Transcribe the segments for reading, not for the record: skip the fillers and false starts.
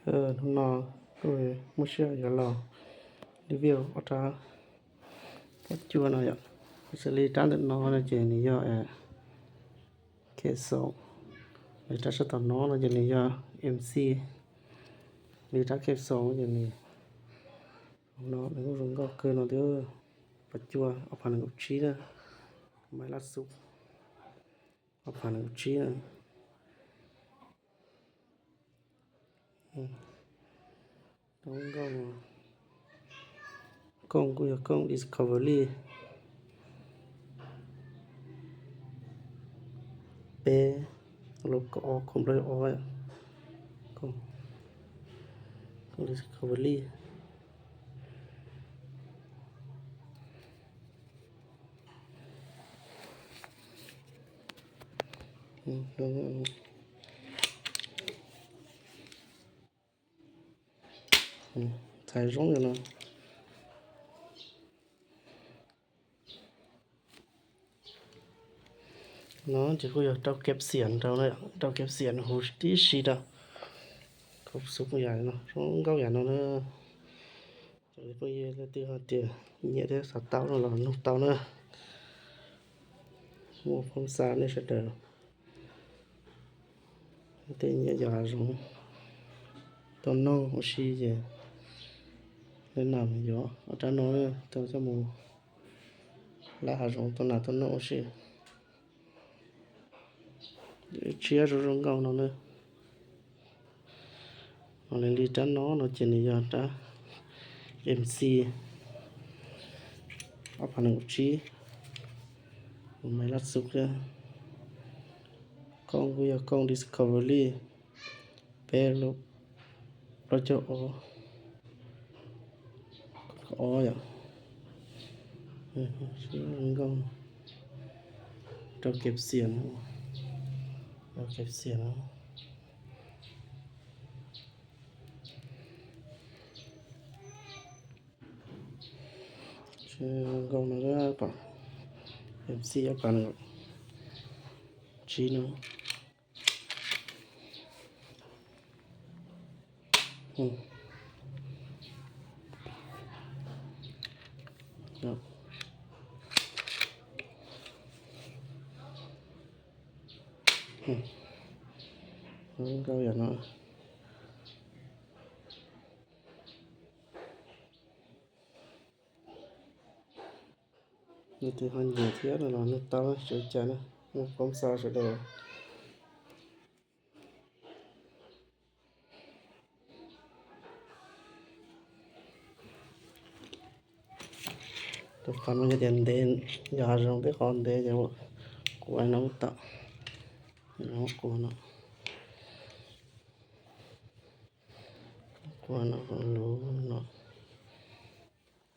nó rồi mua xe giờ lò review ở ta cái chua nó vậy xử lý trắng được nó là chuyện này do cái số người ta sẽ tận nó là chuyện này do MC người ta cái số chuyện này nó nếu dùng có cơ nó thứ vật chua ở phần ngũ trí đó máy lát súp ở phần ngũ trí đó đóng công của công Discovery B lúc có không lấy oi công Discovery thái rong rồi nó chỉ có tao kẹp xiển tao này tao kẹp xiển hồ tí xí đó không sụp như vậy nó không gấu vậy nó rồi bây giờ là tiêu tiền nhẹ thế sao tao nó là nút tao nữa một phong sa này sẽ đỡ tiền nhẹ giờ rồi tao nó hồ xí gì nên làm gió ở trên nó tao sẽ mua lá rồi tao nào tao nó hồ xí chia rồi gấu nó nữa nó lên đi tránh nó chỉ này giờ ta MC ở phần ngũ trí máy lát súp ra con bây giờ con Discovery bé lúc nó cho ó vậy con cho kẹp xiển con nó ra bảo MC ở phần trí nó đó câu giờ nó như thế hơn nhiều thiết là nó tao chơi chán nó một con sao sẽ đều tôi còn cái tiền đen giờ rồi biết còn đen rồi của anh nó tạo nó của nó lú nó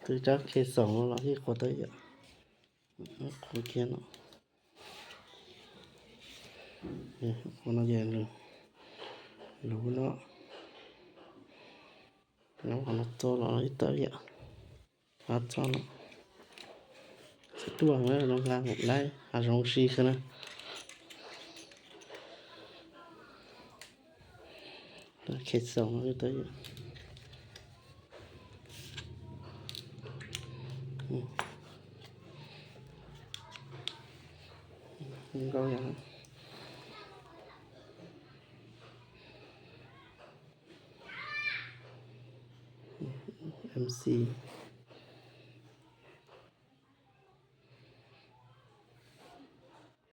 từ chắc khi sống nó là cái của tới vậy của kia nó của nó về rồi lú nó còn nó to nó ít tới vậy hạt cho nó sẽ tuồng nữa nó ra một lấy hạt rong xi cái này khi sống nó tới không có gì MC